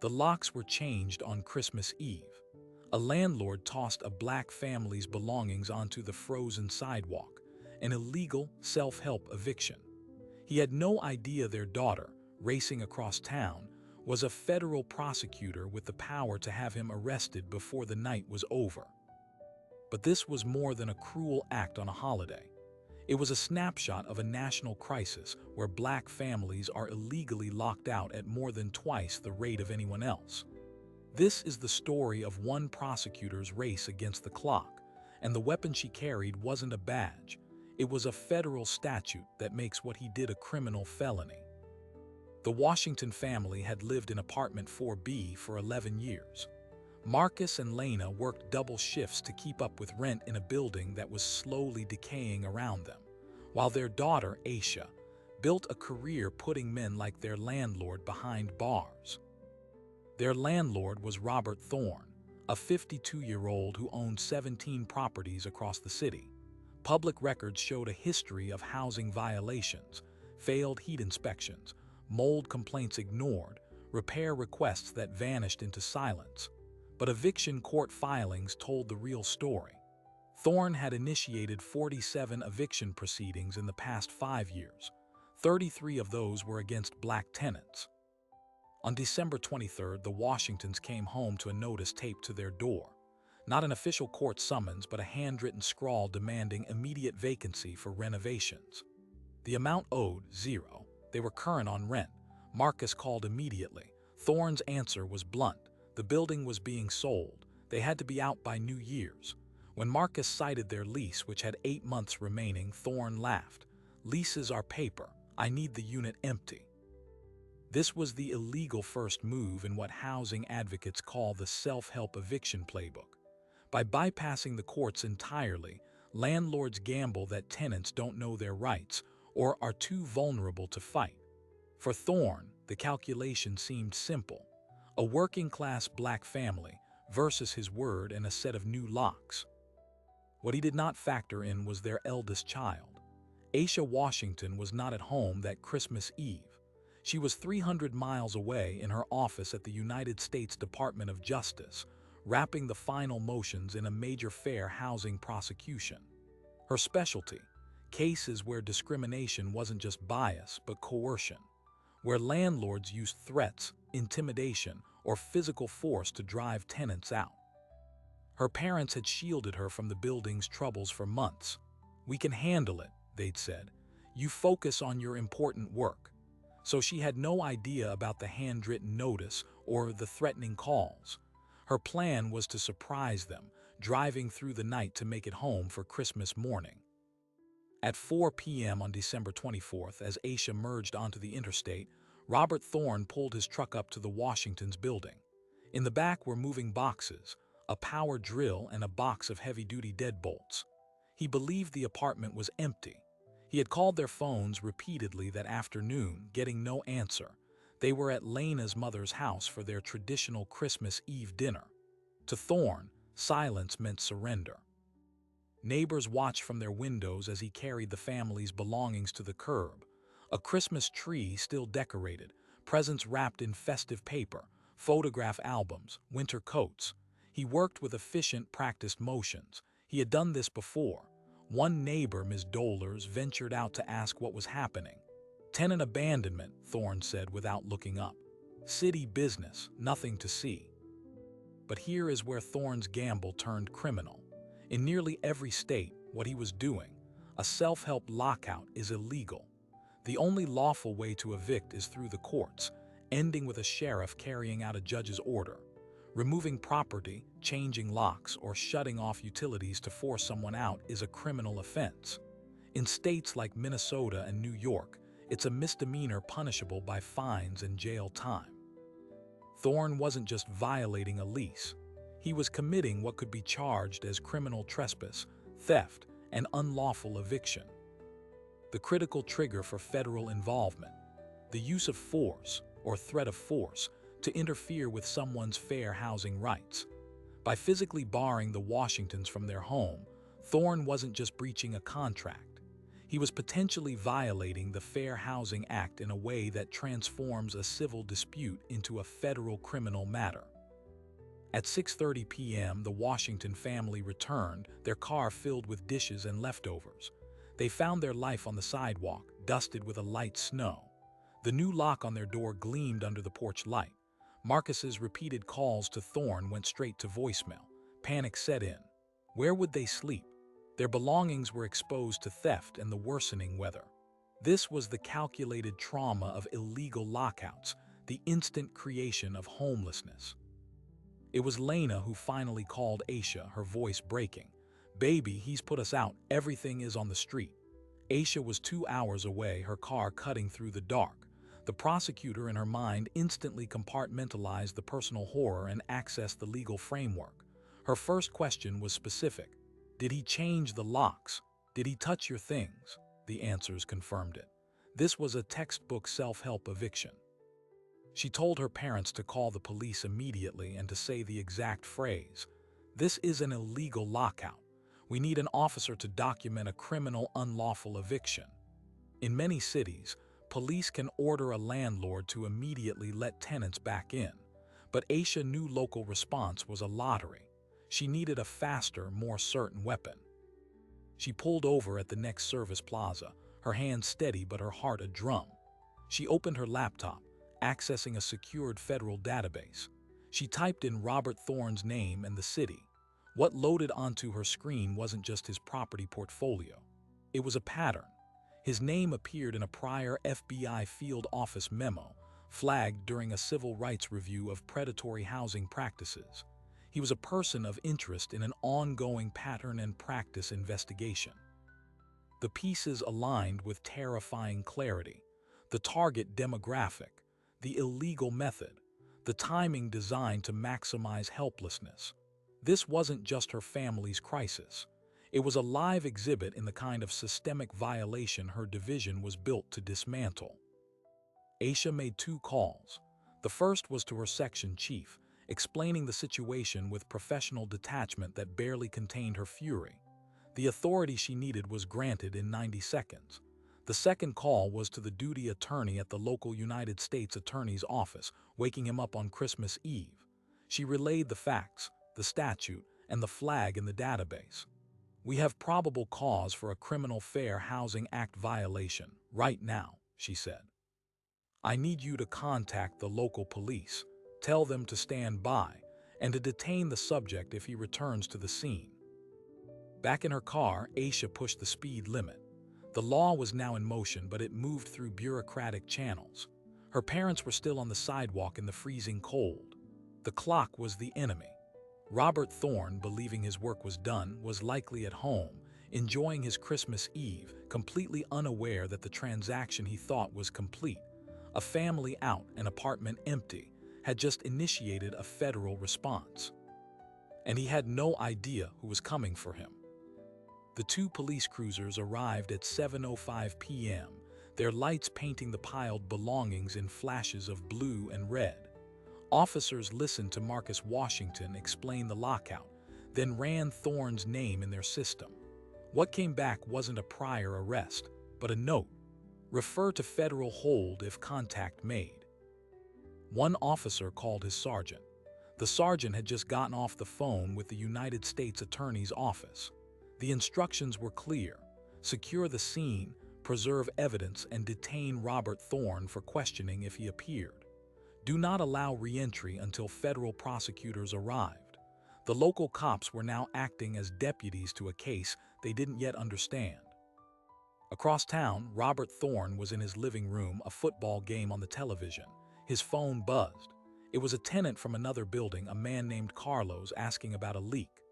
The locks were changed on Christmas Eve. A landlord tossed a black family's belongings onto the frozen sidewalk, an illegal self-help eviction. He had no idea their daughter, racing across town, was a federal prosecutor with the power to have him arrested before the night was over. But this was more than a cruel act on a holiday. It was a snapshot of a national crisis where black families are illegally locked out at more than twice the rate of anyone else. This is the story of one prosecutor's race against the clock, and the weapon she carried wasn't a badge. It was a federal statute that makes what he did a criminal felony. The Washington family had lived in apartment 4B for 11 years. Marcus and Lena worked double shifts to keep up with rent in a building that was slowly decaying around them, while their daughter, Aisha, built a career putting men like their landlord behind bars. Their landlord was Robert Thorne, a 52-year-old who owned 17 properties across the city. Public records showed a history of housing violations, failed heat inspections, mold complaints ignored, repair requests that vanished into silence. But eviction court filings told the real story. Thorne had initiated 47 eviction proceedings in the past 5 years. 33 of those were against black tenants. On December 23rd, the Washingtons came home to a notice taped to their door. Not an official court summons, but a handwritten scrawl demanding immediate vacancy for renovations. The amount owed, $0. They were current on rent. Marcus called immediately. Thorne's answer was blunt. The building was being sold. They had to be out by New Year's. When Marcus cited their lease, which had 8 months remaining, Thorne laughed. "Leases are paper. I need the unit empty." This was the illegal first move in what housing advocates call the self-help eviction playbook. By bypassing the courts entirely, landlords gamble that tenants don't know their rights or are too vulnerable to fight. For Thorne, the calculation seemed simple. A working-class black family versus his word and a set of new locks. What he did not factor in was their eldest child. Aisha Washington was not at home that Christmas Eve. She was 300 miles away in her office at the United States Department of Justice, wrapping the final motions in a major fair housing prosecution. Her specialty: cases where discrimination wasn't just bias but coercion, where landlords used threats, intimidation, or physical force to drive tenants out. Her parents had shielded her from the building's troubles for months. "We can handle it," they'd said. "You focus on your important work." So she had no idea about the handwritten notice or the threatening calls. Her plan was to surprise them, driving through the night to make it home for Christmas morning. At 4 p.m. on December 24th, as Aisha merged onto the interstate, Robert Thorne pulled his truck up to the Washingtons' building. In the back were moving boxes, a power drill, and a box of heavy-duty deadbolts. He believed the apartment was empty. He had called their phones repeatedly that afternoon, getting no answer. They were at Lena's mother's house for their traditional Christmas Eve dinner. To Thorne, silence meant surrender. Neighbors watched from their windows as he carried the family's belongings to the curb. A Christmas tree still decorated, presents wrapped in festive paper, photograph albums, winter coats. He worked with efficient, practiced motions. He had done this before. One neighbor, Ms. Dolers, ventured out to ask what was happening. "Tenant abandonment," Thorne said without looking up. "City business, nothing to see." But here is where Thorne's gamble turned criminal. In nearly every state, what he was doing, a self-help lockout, is illegal. The only lawful way to evict is through the courts, ending with a sheriff carrying out a judge's order. Removing property, changing locks, or shutting off utilities to force someone out is a criminal offense. In states like Minnesota and New York, it's a misdemeanor punishable by fines and jail time. Thorne wasn't just violating a lease. He was committing what could be charged as criminal trespass, theft, and unlawful eviction. The critical trigger for federal involvement: the use of force, or threat of force, to interfere with someone's fair housing rights. By physically barring the Washingtons from their home, Thorne wasn't just breaching a contract. He was potentially violating the Fair Housing Act in a way that transforms a civil dispute into a federal criminal matter. At 6:30 p.m., the Washington family returned, their car filled with dishes and leftovers. They found their life on the sidewalk, dusted with a light snow. The new lock on their door gleamed under the porch light. Marcus's repeated calls to Thorne went straight to voicemail. Panic set in. Where would they sleep? Their belongings were exposed to theft and the worsening weather. This was the calculated trauma of illegal lockouts, the instant creation of homelessness. It was Lena who finally called Aisha, her voice breaking. "Baby, he's put us out. Everything is on the street." Aisha was 2 hours away, her car cutting through the dark. The prosecutor in her mind instantly compartmentalized the personal horror and accessed the legal framework. Her first question was specific. Did he change the locks? Did he touch your things? The answers confirmed it. This was a textbook self-help eviction. She told her parents to call the police immediately and to say the exact phrase, "This is an illegal lockout. We need an officer to document a criminal unlawful eviction." In many cities, police can order a landlord to immediately let tenants back in, but Aisha knew local response was a lottery. She needed a faster, more certain weapon. She pulled over at the next service plaza, her hand steady but her heart a drum. She opened her laptop, accessing a secured federal database. She typed in Robert Thorne's name and the city. What loaded onto her screen wasn't just his property portfolio. It was a pattern. His name appeared in a prior FBI field office memo, flagged during a civil rights review of predatory housing practices. He was a person of interest in an ongoing pattern and practice investigation. The pieces aligned with terrifying clarity. The target demographic, the illegal method, the timing designed to maximize helplessness. This wasn't just her family's crisis. It was a live exhibit in the kind of systemic violation her division was built to dismantle. Aisha made 2 calls. The first was to her section chief, explaining the situation with professional detachment that barely contained her fury. The authority she needed was granted in 90 seconds. The second call was to the duty attorney at the local United States Attorney's office, waking him up on Christmas Eve. She relayed the facts, the statute, and the flag in the database. "We have probable cause for a criminal Fair Housing Act violation, right now," she said. "I need you to contact the local police, tell them to stand by, and to detain the subject if he returns to the scene." Back in her car, Aisha pushed the speed limit. The law was now in motion, but it moved through bureaucratic channels. Her parents were still on the sidewalk in the freezing cold. The clock was the enemy. Robert Thorne, believing his work was done, was likely at home, enjoying his Christmas Eve, completely unaware that the transaction he thought was complete, a family out, an apartment empty, had just initiated a federal response. And he had no idea who was coming for him. The 2 police cruisers arrived at 7:05 p.m., their lights painting the piled belongings in flashes of blue and red. Officers listened to Marcus Washington explain the lockout, then ran Thorne's name in their system. What came back wasn't a prior arrest, but a note. "Refer to federal hold if contact made." One officer called his sergeant. The sergeant had just gotten off the phone with the United States Attorney's office. The instructions were clear: secure the scene, preserve evidence, and detain Robert Thorne for questioning if he appeared. Do not allow re-entry until federal prosecutors arrived. The local cops were now acting as deputies to a case they didn't yet understand. Across town, Robert Thorne was in his living room, a football game on the television. His phone buzzed. It was a tenant from another building, a man named Carlos, asking about a leak.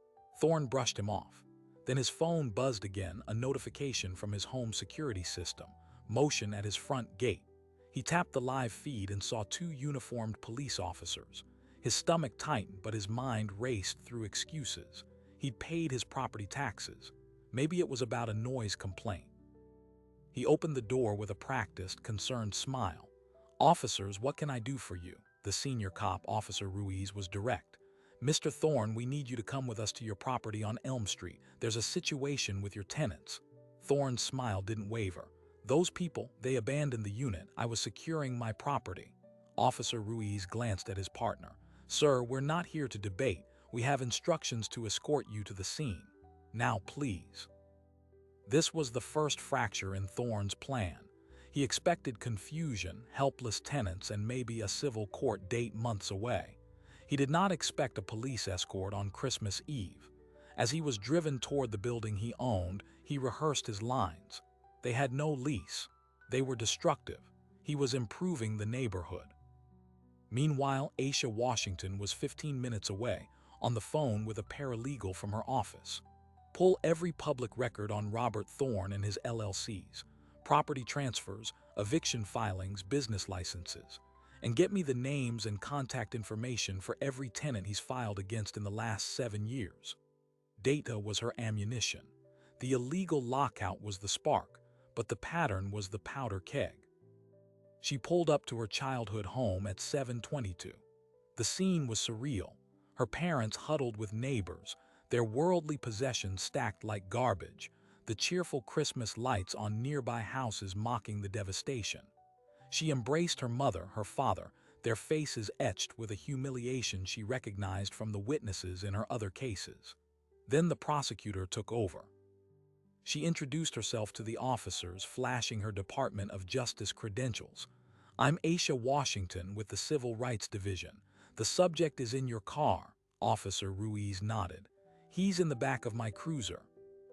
Thorne brushed him off. Then his phone buzzed again, a notification from his home security system, motion at his front gate. He tapped the live feed and saw 2 uniformed police officers. His stomach tightened, but his mind raced through excuses. He'd paid his property taxes. Maybe it was about a noise complaint. He opened the door with a practiced, concerned smile. "Officers, what can I do for you?" The senior cop, Officer Ruiz, was direct. "Mr. Thorne, we need you to come with us to your property on Elm Street. There's a situation with your tenants." Thorne's smile didn't waver. Those people, they abandoned the unit. I was securing my property. Officer Ruiz glanced at his partner. Sir, we're not here to debate. We have instructions to escort you to the scene. Now, please. This was the first fracture in Thorne's plan. He expected confusion, helpless tenants, and maybe a civil court date months away. He did not expect a police escort on Christmas Eve. As he was driven toward the building he owned, he rehearsed his lines. They had no lease. They were destructive. He was improving the neighborhood. Meanwhile, Aisha Washington was 15 minutes away, on the phone with a paralegal from her office. Pull every public record on Robert Thorne and his LLCs, property transfers, eviction filings, business licenses, and get me the names and contact information for every tenant he's filed against in the last 7 years. Data was her ammunition. The illegal lockout was the spark, but the pattern was the powder keg. She pulled up to her childhood home at 7:22. The scene was surreal. Her parents huddled with neighbors, their worldly possessions stacked like garbage, the cheerful Christmas lights on nearby houses mocking the devastation. She embraced her mother, her father, their faces etched with a humiliation she recognized from the witnesses in her other cases. Then the prosecutor took over. She introduced herself to the officers, flashing her Department of Justice credentials. I'm Aisha Washington with the Civil Rights Division. The subject is in your car. Officer Ruiz nodded. He's in the back of my cruiser.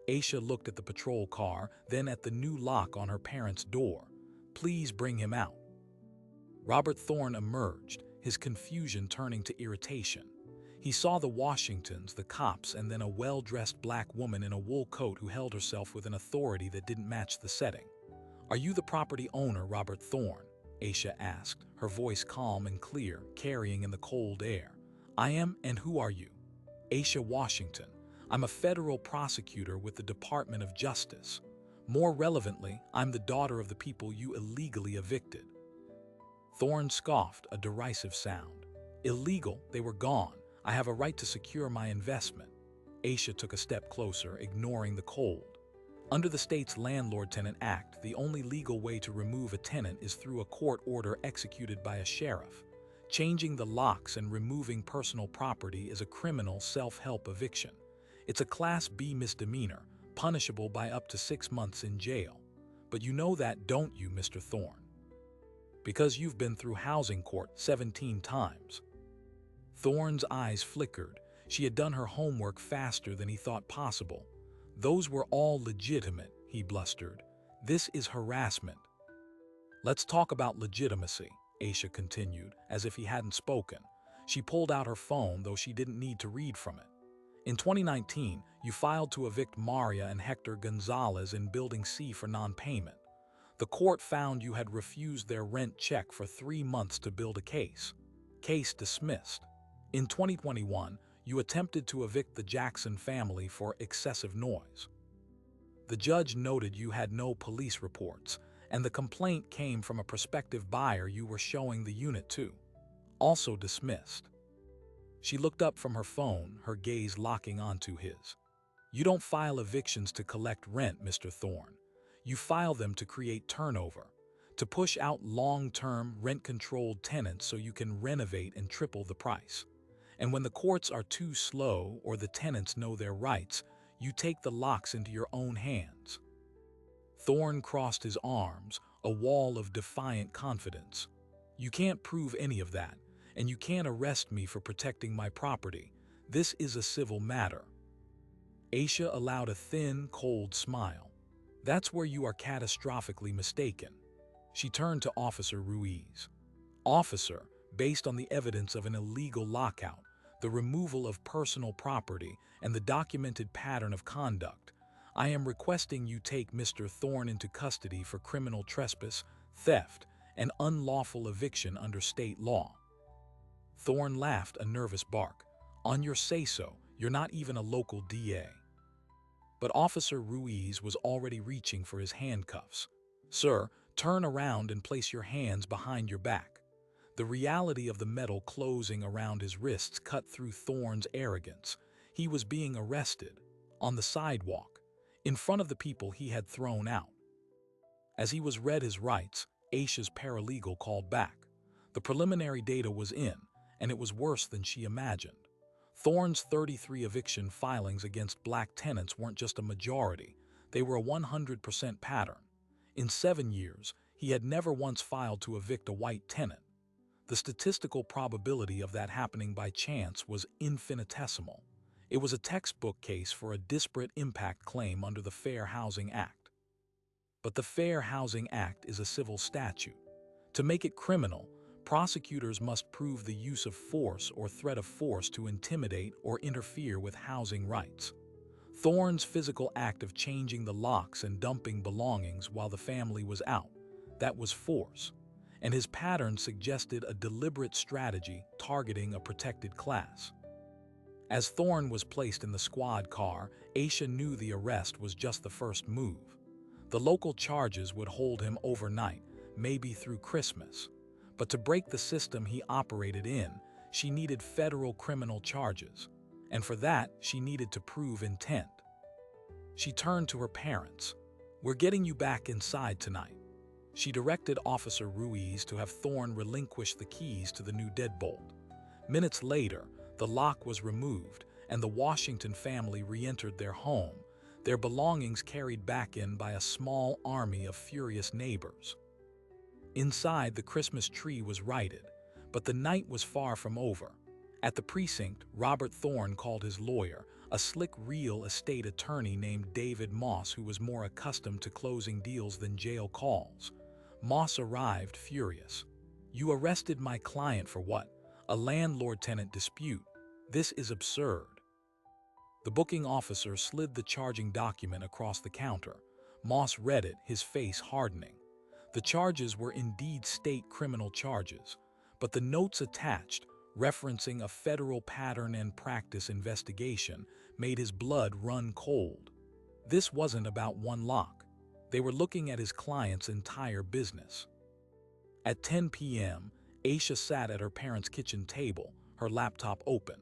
Aisha looked at the patrol car, then at the new lock on her parents' door. Please bring him out. Robert Thorne emerged, his confusion turning to irritation. He saw the Washingtons, the cops, and then a well-dressed black woman in a wool coat who held herself with an authority that didn't match the setting. Are you the property owner, Robert Thorne? Aisha asked, her voice calm and clear, carrying in the cold air. I am, and who are you? Aisha Washington. I'm a federal prosecutor with the Department of Justice. More relevantly, I'm the daughter of the people you illegally evicted. Thorne scoffed, a derisive sound. Illegal, they were gone. I have a right to secure my investment. Aisha took a step closer, ignoring the cold. Under the state's Landlord-Tenant Act, the only legal way to remove a tenant is through a court order executed by a sheriff. Changing the locks and removing personal property is a criminal self-help eviction. It's a Class B misdemeanor, punishable by up to 6 months in jail. But you know that, don't you, Mr. Thorne? Because you've been through housing court 17 times. Thorne's eyes flickered. She had done her homework faster than he thought possible. Those were all legitimate, he blustered. This is harassment. Let's talk about legitimacy, Aisha continued, as if he hadn't spoken. She pulled out her phone, though she didn't need to read from it. In 2019, you filed to evict Maria and Hector Gonzalez in Building C for non-payment. The court found you had refused their rent check for 3 months to build a case. Case dismissed. In 2021, you attempted to evict the Jackson family for excessive noise. The judge noted you had no police reports, and the complaint came from a prospective buyer you were showing the unit to. Also dismissed. She looked up from her phone, her gaze locking onto his. You don't file evictions to collect rent, Mr. Thorne. You file them to create turnover, to push out long-term, rent-controlled tenants so you can renovate and triple the price. And when the courts are too slow or the tenants know their rights, you take the locks into your own hands. Thorne crossed his arms, a wall of defiant confidence. You can't prove any of that, and you can't arrest me for protecting my property. This is a civil matter. Aisha allowed a thin, cold smile. That's where you are catastrophically mistaken. She turned to Officer Ruiz. Officer, based on the evidence of an illegal lockout, the removal of personal property, and the documented pattern of conduct, I am requesting you take Mr. Thorne into custody for criminal trespass, theft, and unlawful eviction under state law. Thorne laughed a nervous bark. On your say-so, you're not even a local DA. But Officer Ruiz was already reaching for his handcuffs. Sir, turn around and place your hands behind your back. The reality of the metal closing around his wrists cut through Thorne's arrogance. He was being arrested, on the sidewalk, in front of the people he had thrown out. As he was read his rights, Aisha's paralegal called back. The preliminary data was in, and it was worse than she imagined. Thorne's 33 eviction filings against black tenants weren't just a majority, they were a 100% pattern. In 7 years, he had never once filed to evict a white tenant. The statistical probability of that happening by chance was infinitesimal. It was a textbook case for a disparate impact claim under the Fair Housing Act. But the Fair Housing Act is a civil statute. To make it criminal, prosecutors must prove the use of force or threat of force to intimidate or interfere with housing rights. Thorne's physical act of changing the locks and dumping belongings while the family was out, that was force. And his pattern suggested a deliberate strategy targeting a protected class. As Thorne was placed in the squad car, Aisha knew the arrest was just the first move. The local charges would hold him overnight, maybe through Christmas. But to break the system he operated in, she needed federal criminal charges. And for that, she needed to prove intent. She turned to her parents. "We're getting you back inside tonight." She directed Officer Ruiz to have Thorne relinquish the keys to the new deadbolt. Minutes later, the lock was removed, and the Washington family re-entered their home, their belongings carried back in by a small army of furious neighbors. Inside, the Christmas tree was lighted, but the night was far from over. At the precinct, Robert Thorne called his lawyer, a slick real estate attorney named David Moss, who was more accustomed to closing deals than jail calls. Moss arrived furious. "You arrested my client for what? A landlord-tenant dispute. This is absurd." The booking officer slid the charging document across the counter. Moss read it, his face hardening. The charges were indeed state criminal charges, but the notes attached, referencing a federal pattern and practice investigation, made his blood run cold. This wasn't about one lock. They were looking at his client's entire business. At 10 p.m., Aisha sat at her parents' kitchen table, her laptop open.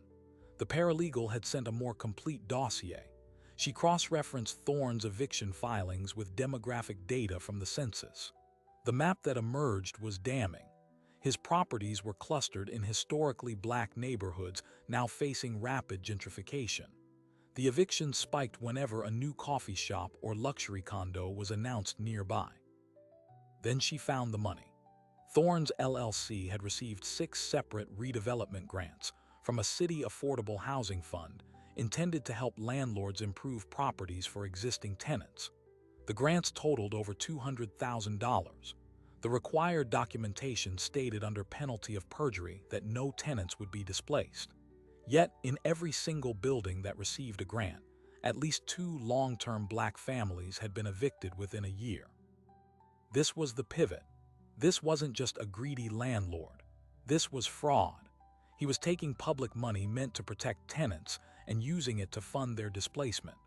The paralegal had sent a more complete dossier. She cross-referenced Thorne's eviction filings with demographic data from the census. The map that emerged was damning. His properties were clustered in historically black neighborhoods now facing rapid gentrification. The evictions spiked whenever a new coffee shop or luxury condo was announced nearby. Then she found the money. Thorne's LLC had received 6 separate redevelopment grants from a city affordable housing fund intended to help landlords improve properties for existing tenants. The grants totaled over $200,000. The required documentation stated under penalty of perjury that no tenants would be displaced. Yet, in every single building that received a grant, at least 2 long-term black families had been evicted within a year. This was the pivot. This wasn't just a greedy landlord. This was fraud. He was taking public money meant to protect tenants and using it to fund their displacement.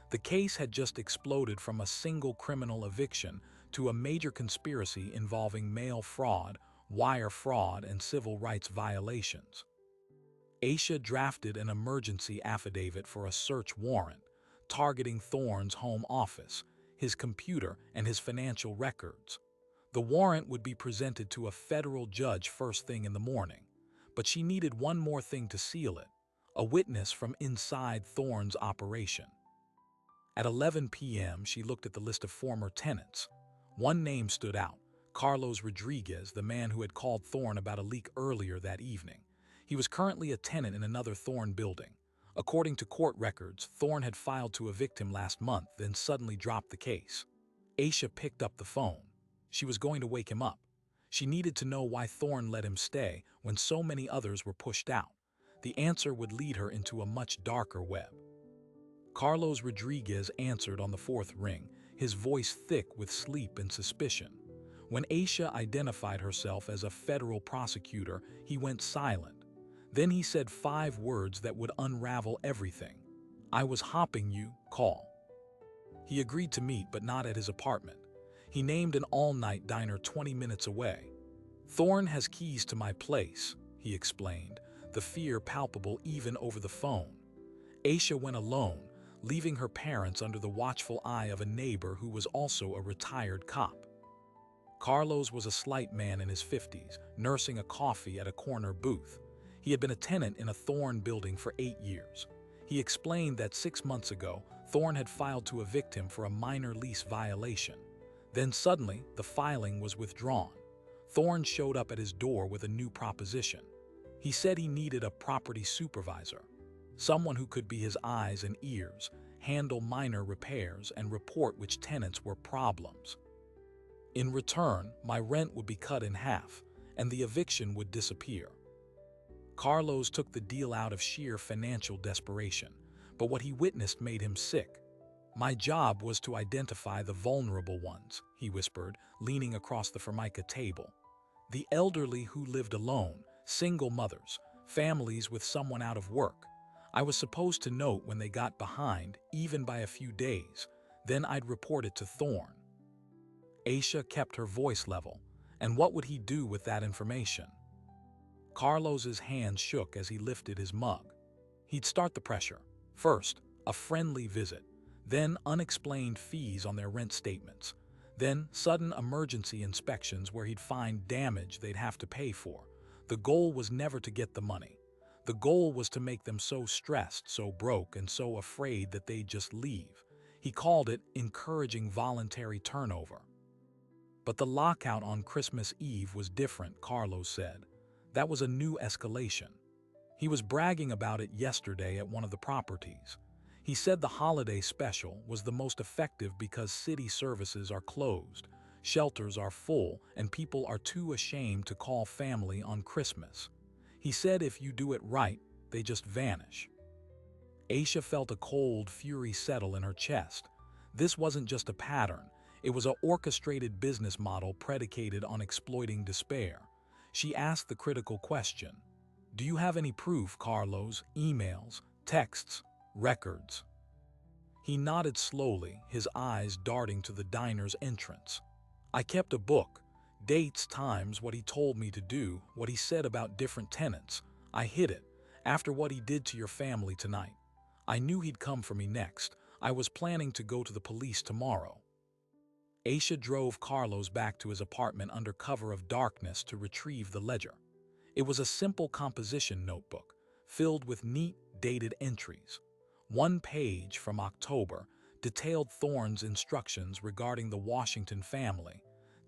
The case had just exploded from a single criminal eviction to a major conspiracy involving mail fraud, wire fraud, and civil rights violations. Aisha drafted an emergency affidavit for a search warrant, targeting Thorne's home office, his computer, and his financial records. The warrant would be presented to a federal judge first thing in the morning, but she needed one more thing to seal it: a witness from inside Thorne's operation. At 11 p.m., she looked at the list of former tenants. One name stood out: Carlos Rodriguez, the man who had called Thorne about a leak earlier that evening. He was currently a tenant in another Thorne building. According to court records, Thorne had filed to evict him last month, then suddenly dropped the case. Aisha picked up the phone. She was going to wake him up. She needed to know why Thorne let him stay when so many others were pushed out. The answer would lead her into a much darker web. Carlos Rodriguez answered on the 4th ring, his voice thick with sleep and suspicion. When Aisha identified herself as a federal prosecutor, he went silent. Then he said 5 words that would unravel everything. "I was hopping you, call." He agreed to meet, but not at his apartment. He named an all-night diner 20 minutes away. "Thorne has keys to my place," he explained, the fear palpable even over the phone. Aisha went alone, leaving her parents under the watchful eye of a neighbor who was also a retired cop. Carlos was a slight man in his 50s, nursing a coffee at a corner booth. He had been a tenant in a Thorn building for 8 years. He explained that 6 months ago, Thorn had filed to evict him for a minor lease violation. Then suddenly, the filing was withdrawn. Thorn showed up at his door with a new proposition. He said he needed a property supervisor, someone who could be his eyes and ears, handle minor repairs, and report which tenants were problems. In return, my rent would be cut in half, and the eviction would disappear. Carlos took the deal out of sheer financial desperation, but what he witnessed made him sick. My job was to identify the vulnerable ones, he whispered, leaning across the Formica table. The elderly who lived alone, single mothers, families with someone out of work. I was supposed to note when they got behind, even by a few days. Then I'd report it to Thorn. Aisha kept her voice level. And what would he do with that information? Carlos's hands shook as he lifted his mug. He'd start the pressure. First, a friendly visit. Then unexplained fees on their rent statements. Then sudden emergency inspections where he'd find damage they'd have to pay for. The goal was never to get the money. The goal was to make them so stressed, so broke, and so afraid that they'd just leave. He called it encouraging voluntary turnover. But the lockout on Christmas Eve was different, Carlos said. That was a new escalation. He was bragging about it yesterday at one of the properties. He said the holiday special was the most effective because city services are closed, shelters are full, and people are too ashamed to call family on Christmas. He said if you do it right, they just vanish. Aisha felt a cold fury settle in her chest. This wasn't just a pattern. It was an orchestrated business model predicated on exploiting despair. She asked the critical question, "Do you have any proof, Carlos? Emails, texts, records?" He nodded slowly, his eyes darting to the diner's entrance. "I kept a book. Dates, times, what he told me to do, what he said about different tenants. I hid it. After what he did to your family tonight. I knew he'd come for me next. I was planning to go to the police tomorrow." Aisha drove Carlos back to his apartment under cover of darkness to retrieve the ledger. It was a simple composition notebook, filled with neat, dated entries. One page from October detailed Thorne's instructions regarding the Washington family.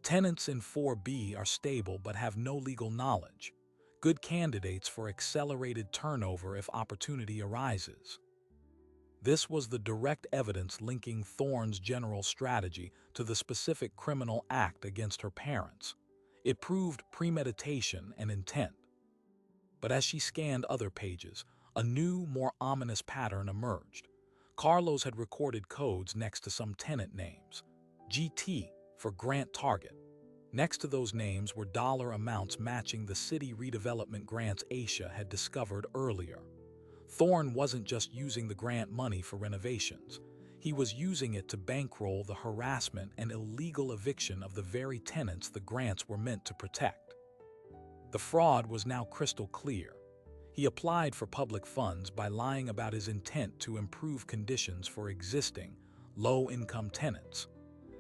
Tenants in 4B are stable but have no legal knowledge. Good candidates for accelerated turnover if opportunity arises. This was the direct evidence linking Thorne's general strategy to the specific criminal act against her parents. It proved premeditation and intent. But as she scanned other pages, a new, more ominous pattern emerged. Carlos had recorded codes next to some tenant names. GT for Grant Target. Next to those names were dollar amounts matching the city redevelopment grants Aisha had discovered earlier. Thorne wasn't just using the grant money for renovations. He was using it to bankroll the harassment and illegal eviction of the very tenants the grants were meant to protect. The fraud was now crystal clear. He applied for public funds by lying about his intent to improve conditions for existing, low-income tenants.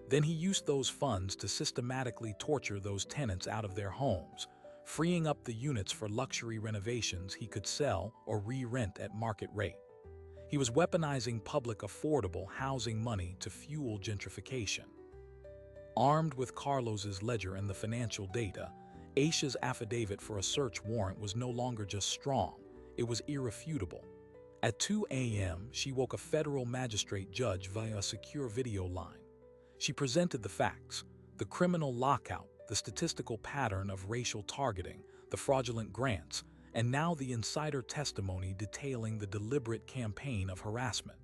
Then he used those funds to systematically torture those tenants out of their homes, freeing up the units for luxury renovations he could sell or re-rent at market rate. He was weaponizing public affordable housing money to fuel gentrification. Armed with Carlos's ledger and the financial data, Aisha's affidavit for a search warrant was no longer just strong, it was irrefutable. At 2 a.m., she woke a federal magistrate judge via a secure video line. She presented the facts: the criminal lockout, the statistical pattern of racial targeting, the fraudulent grants, and now the insider testimony detailing the deliberate campaign of harassment.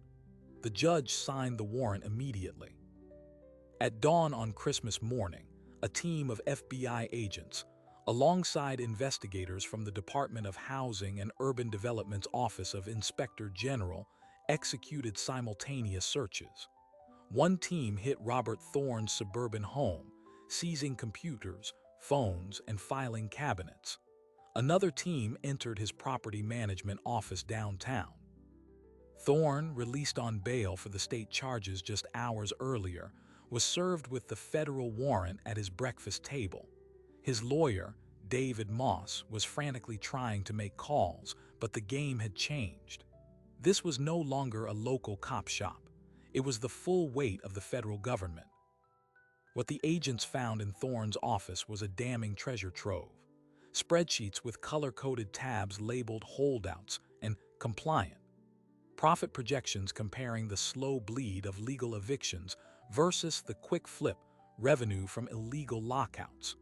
The judge signed the warrant immediately. At dawn on Christmas morning, a team of FBI agents, alongside investigators from the Department of Housing and Urban Development's Office of Inspector General, executed simultaneous searches. One team hit Robert Thorne's suburban home, seizing computers, phones, and filing cabinets. Another team entered his property management office downtown. Thorne, released on bail for the state charges just hours earlier, was served with the federal warrant at his breakfast table. His lawyer, David Moss, was frantically trying to make calls, but the game had changed. This was no longer a local cop shop. It was the full weight of the federal government. What the agents found in Thorne's office was a damning treasure trove. Spreadsheets with color-coded tabs labeled holdouts and compliant. Profit projections comparing the slow bleed of legal evictions versus the quick flip revenue from illegal lockouts.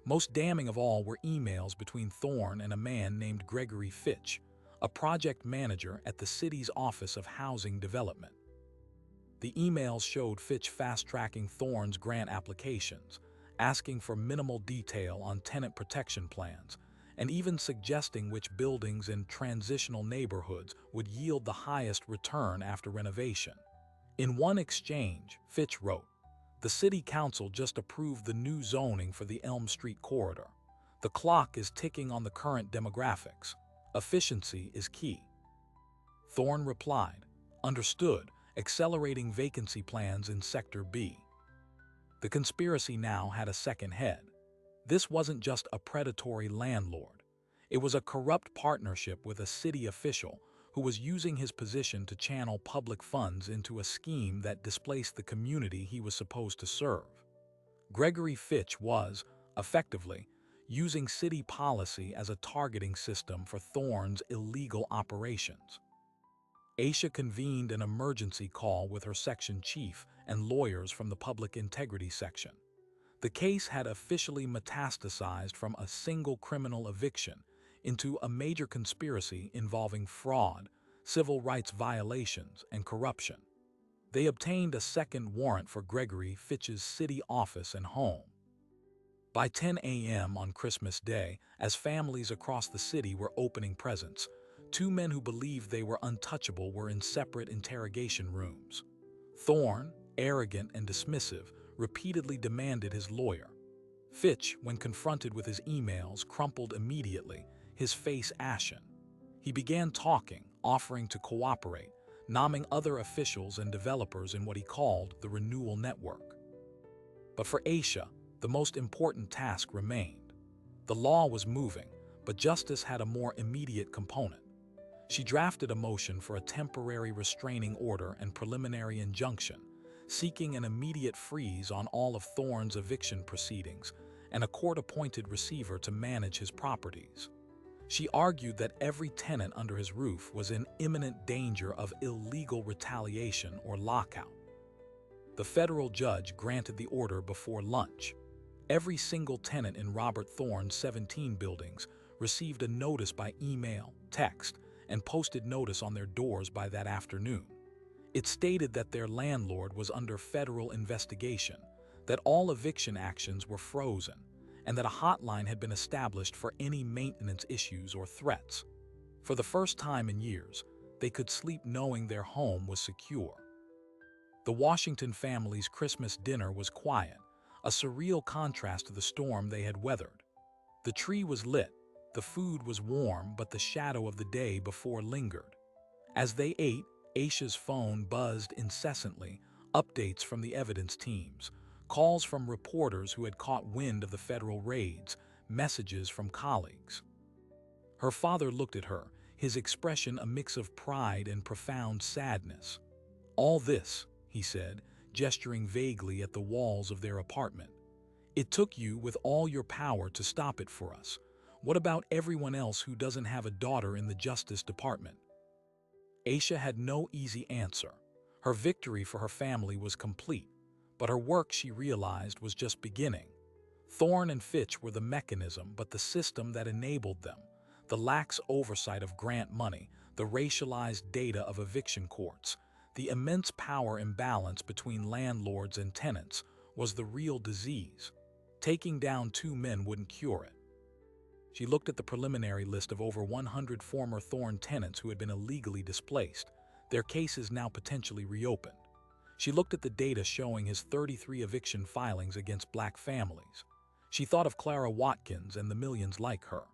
Most damning of all were emails between Thorne and a man named Gregory Fitch, a project manager at the city's Office of Housing Development. The emails showed Fitch fast-tracking Thorne's grant applications, asking for minimal detail on tenant protection plans, and even suggesting which buildings in transitional neighborhoods would yield the highest return after renovation. In one exchange, Fitch wrote, "The City Council just approved the new zoning for the Elm Street corridor. The clock is ticking on the current demographics. Efficiency is key." Thorne replied, "Understood, accelerating vacancy plans in Sector B." The conspiracy now had a second head. This wasn't just a predatory landlord. It was a corrupt partnership with a city official who was using his position to channel public funds into a scheme that displaced the community he was supposed to serve. Gregory Fitch was, effectively, using city policy as a targeting system for Thorne's illegal operations. Aisha convened an emergency call with her section chief and lawyers from the Public Integrity Section. The case had officially metastasized from a single criminal eviction into a major conspiracy involving fraud, civil rights violations, and corruption. They obtained a second warrant for Gregory Fitch's city office and home. By 10 a.m. on Christmas Day, as families across the city were opening presents, two men who believed they were untouchable were in separate interrogation rooms. Thorne, arrogant and dismissive, repeatedly demanded his lawyer. Fitch, when confronted with his emails, crumpled immediately, his face ashen. He began talking, offering to cooperate, nomming other officials and developers in what he called the renewal network. But for Aisha, the most important task remained. The law was moving, but justice had a more immediate component. She drafted a motion for a temporary restraining order and preliminary injunction, seeking an immediate freeze on all of Thorne's eviction proceedings and a court-appointed receiver to manage his properties. She argued that every tenant under his roof was in imminent danger of illegal retaliation or lockout. The federal judge granted the order before lunch. Every single tenant in Robert Thorne's 17 buildings received a notice by email, text, and posted notice on their doors by that afternoon. It stated that their landlord was under federal investigation, that all eviction actions were frozen, and that a hotline had been established for any maintenance issues or threats. For the first time in years, they could sleep knowing their home was secure. The Washington family's Christmas dinner was quiet, a surreal contrast to the storm they had weathered. The tree was lit, the food was warm, but the shadow of the day before lingered. As they ate, Aisha's phone buzzed incessantly, updates from the evidence teams, calls from reporters who had caught wind of the federal raids, messages from colleagues. Her father looked at her, his expression a mix of pride and profound sadness. "All this," he said, gesturing vaguely at the walls of their apartment. "It took you with all your power to stop it for us. What about everyone else who doesn't have a daughter in the Justice Department?" Aisha had no easy answer. Her victory for her family was complete, but her work, she realized, was just beginning. Thorne and Fitch were the mechanism, but the system that enabled them, the lax oversight of grant money, the racialized data of eviction courts, the immense power imbalance between landlords and tenants, was the real disease. Taking down two men wouldn't cure it. She looked at the preliminary list of over 100 former Thorne tenants who had been illegally displaced, their cases now potentially reopened. She looked at the data showing his 33 eviction filings against black families. She thought of Clara Watkins and the millions like her.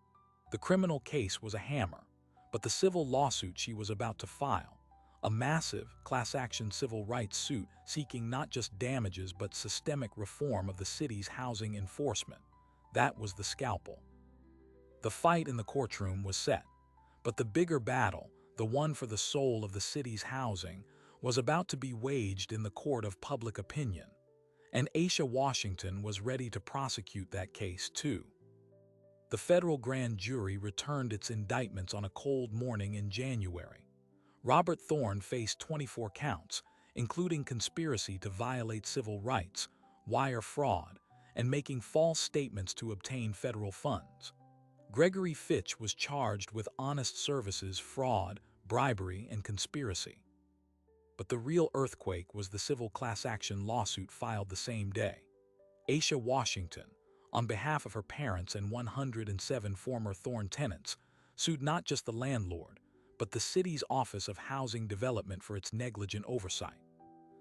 The criminal case was a hammer, but the civil lawsuit she was about to file, a massive class-action civil rights suit seeking not just damages but systemic reform of the city's housing enforcement. That was the scalpel. The fight in the courtroom was set, but the bigger battle, the one for the soul of the city's housing, was about to be waged in the court of public opinion, and Aisha Washington was ready to prosecute that case too. The federal grand jury returned its indictments on a cold morning in January. Robert Thorne faced 24 counts, including conspiracy to violate civil rights, wire fraud, and making false statements to obtain federal funds. Gregory Fitch was charged with honest services, fraud, bribery, and conspiracy. But the real earthquake was the civil class action lawsuit filed the same day. Aisha Washington, on behalf of her parents and 107 former Thorne tenants, sued not just the landlord, but the city's Office of Housing Development for its negligent oversight.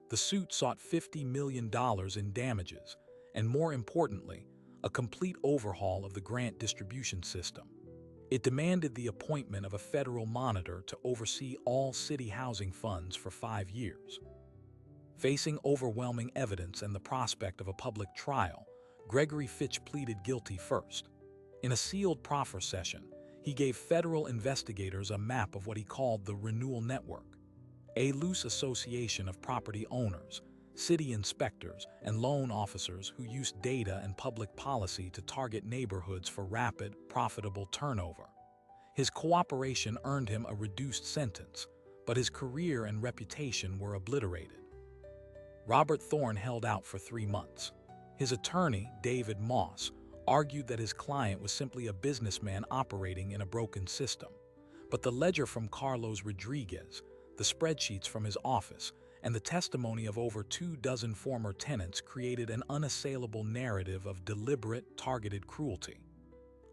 The suit sought $50 million in damages, and more importantly, a complete overhaul of the grant distribution system. It demanded the appointment of a federal monitor to oversee all city housing funds for 5 years. Facing overwhelming evidence and the prospect of a public trial, Gregory Fitch pleaded guilty first. In a sealed proffer session, he gave federal investigators a map of what he called the Renewal Network, a loose association of property owners, city inspectors, and loan officers who used data and public policy to target neighborhoods for rapid, profitable turnover. His cooperation earned him a reduced sentence, but his career and reputation were obliterated. Robert Thorne held out for 3 months. His attorney, David Moss, argued that his client was simply a businessman operating in a broken system. But the ledger from Carlos Rodriguez, the spreadsheets from his office, and the testimony of over 24 former tenants created an unassailable narrative of deliberate, targeted cruelty.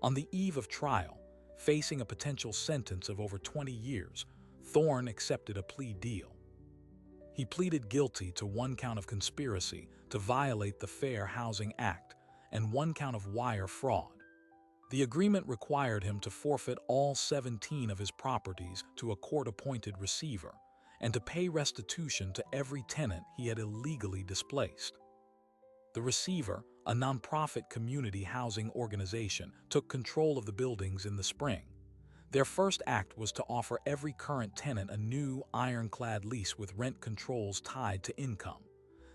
On the eve of trial, facing a potential sentence of over 20 years, Thorne accepted a plea deal. He pleaded guilty to 1 count of conspiracy to violate the Fair Housing Act and 1 count of wire fraud. The agreement required him to forfeit all 17 of his properties to a court-appointed receiver and to pay restitution to every tenant he had illegally displaced. The receiver, a nonprofit community housing organization, took control of the buildings in the spring. Their first act was to offer every current tenant a new, ironclad lease with rent controls tied to income.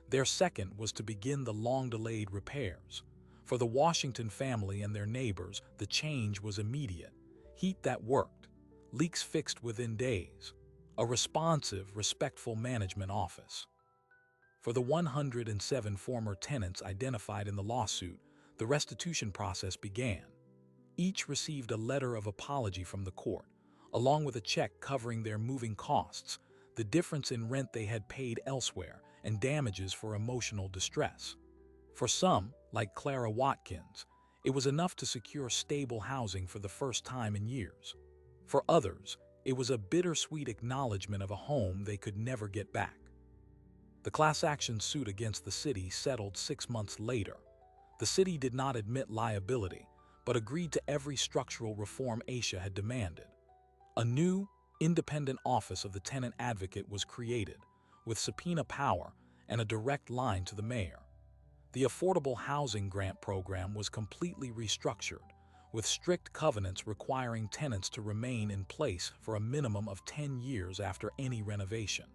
Their second was to begin the long-delayed repairs. For the Washington family and their neighbors, the change was immediate. Heat that worked, leaks fixed within days, a responsive, respectful management office. For the 107 former tenants identified in the lawsuit, the restitution process began. Each received a letter of apology from the court, along with a check covering their moving costs, the difference in rent they had paid elsewhere, and damages for emotional distress. For some, like Clara Watkins, it was enough to secure stable housing for the first time in years. For others, it was a bittersweet acknowledgement of a home they could never get back. The class action suit against the city settled 6 months later. The city did not admit liability, but agreed to every structural reform Aisha had demanded. A new, independent office of the tenant advocate was created, with subpoena power and a direct line to the mayor. The Affordable Housing Grant Program was completely restructured, with strict covenants requiring tenants to remain in place for a minimum of 10 years after any renovation.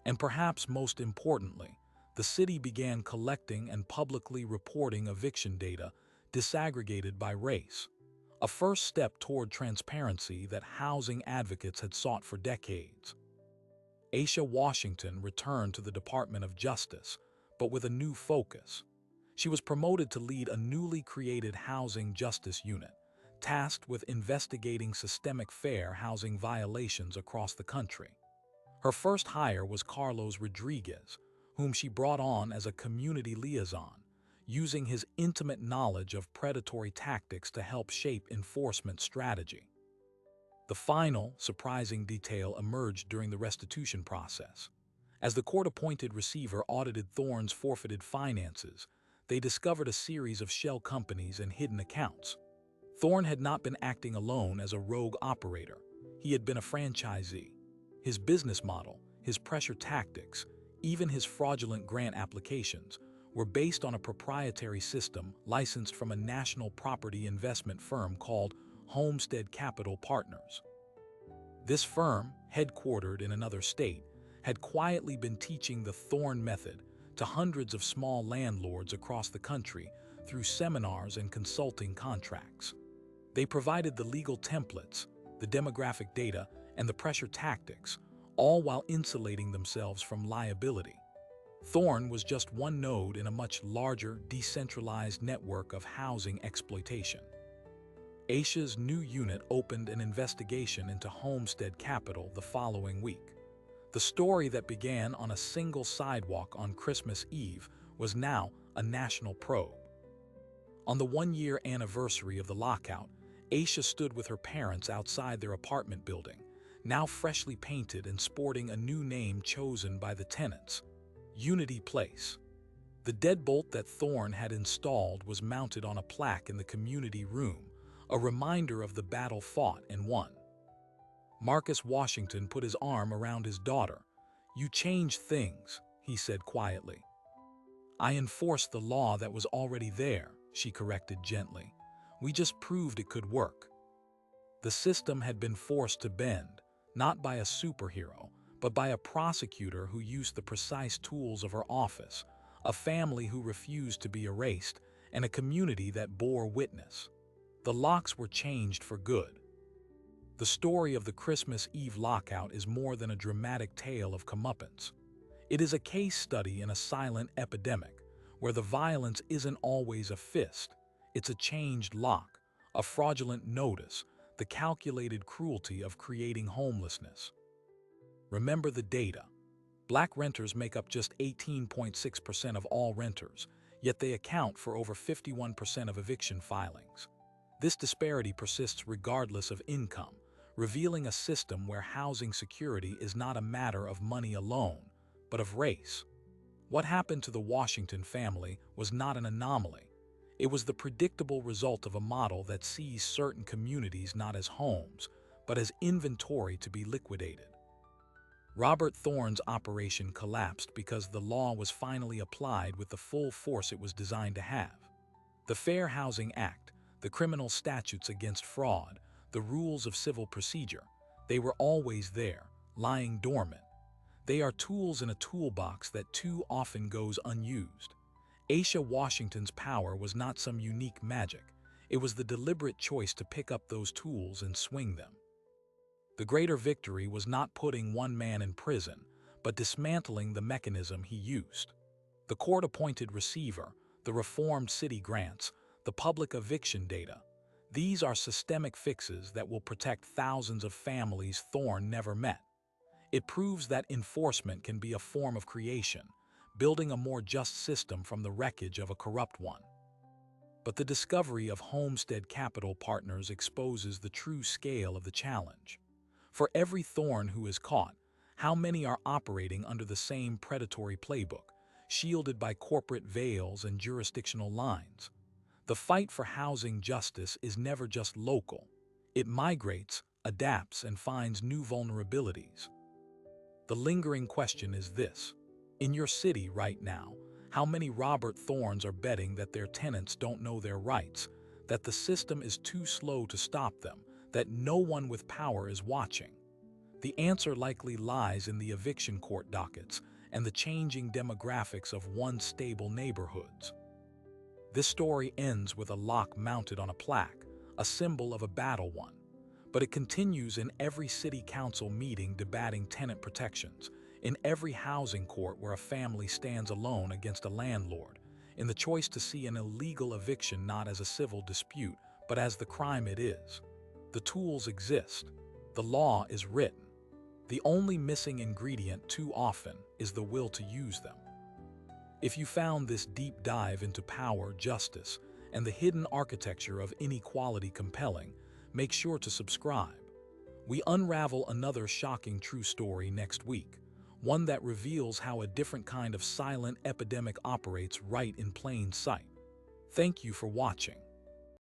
And perhaps most importantly, the city began collecting and publicly reporting eviction data disaggregated by race, a first step toward transparency that housing advocates had sought for decades. Aisha Washington returned to the Department of Justice, but with a new focus. She was promoted to lead a newly created housing justice unit, tasked with investigating systemic fair housing violations across the country. Her first hire was Carlos Rodriguez, whom she brought on as a community liaison, using his intimate knowledge of predatory tactics to help shape enforcement strategy. The final, surprising detail emerged during the restitution process. As the court-appointed receiver audited Thorne's forfeited finances, they discovered a series of shell companies and hidden accounts. Thorne had not been acting alone as a rogue operator. He had been a franchisee. His business model, his pressure tactics, even his fraudulent grant applications were based on a proprietary system licensed from a national property investment firm called Homestead Capital Partners. This firm, headquartered in another state, had quietly been teaching the Thorn method to hundreds of small landlords across the country through seminars and consulting contracts. They provided the legal templates, the demographic data, and the pressure tactics, all while insulating themselves from liability. Thorn was just one node in a much larger, decentralized network of housing exploitation. Aisha's new unit opened an investigation into Homestead Capital the following week. The story that began on a single sidewalk on Christmas Eve was now a national probe. On the one-year anniversary of the lockout, Aisha stood with her parents outside their apartment building, now freshly painted and sporting a new name chosen by the tenants, Unity Place. The deadbolt that Thorn had installed was mounted on a plaque in the community room, a reminder of the battle fought and won. Marcus Washington put his arm around his daughter. "You changed things," he said quietly. "I enforced the law that was already there," she corrected gently. "We just proved it could work." The system had been forced to bend, not by a superhero, but by a prosecutor who used the precise tools of her office, a family who refused to be erased, and a community that bore witness. The locks were changed for good. The story of the Christmas Eve lockout is more than a dramatic tale of comeuppance. It is a case study in a silent epidemic, where the violence isn't always a fist, it's a changed lock, a fraudulent notice, the calculated cruelty of creating homelessness. Remember the data. Black renters make up just 18.6% of all renters, yet they account for over 51% of eviction filings. This disparity persists regardless of income, revealing a system where housing security is not a matter of money alone, but of race. What happened to the Washington family was not an anomaly. It was the predictable result of a model that sees certain communities not as homes, but as inventory to be liquidated. Robert Thorn's operation collapsed because the law was finally applied with the full force it was designed to have. The Fair Housing Act, the criminal statutes against fraud, the rules of civil procedure, they were always there, lying dormant. They are tools in a toolbox that too often goes unused. Aisha Washington's power was not some unique magic. It was the deliberate choice to pick up those tools and swing them. The greater victory was not putting one man in prison, but dismantling the mechanism he used. The court-appointed receiver, the reformed city grants, the public eviction data. These are systemic fixes that will protect thousands of families Thorn never met. It proves that enforcement can be a form of creation, building a more just system from the wreckage of a corrupt one. But the discovery of Homestead Capital Partners exposes the true scale of the challenge. For every Thorn who is caught, how many are operating under the same predatory playbook, shielded by corporate veils and jurisdictional lines? The fight for housing justice is never just local. It migrates, adapts, and finds new vulnerabilities. The lingering question is this: in your city right now, how many Robert Thorns are betting that their tenants don't know their rights, that the system is too slow to stop them, that no one with power is watching? The answer likely lies in the eviction court dockets and the changing demographics of once stable neighborhoods. This story ends with a lock mounted on a plaque, a symbol of a battle won. But it continues in every city council meeting debating tenant protections, in every housing court where a family stands alone against a landlord, in the choice to see an illegal eviction not as a civil dispute, but as the crime it is. The tools exist. The law is written. The only missing ingredient too often is the will to use them. If you found this deep dive into power, justice, and the hidden architecture of inequality compelling, make sure to subscribe. We unravel another shocking true story next week, one that reveals how a different kind of silent epidemic operates right in plain sight. Thank you for watching.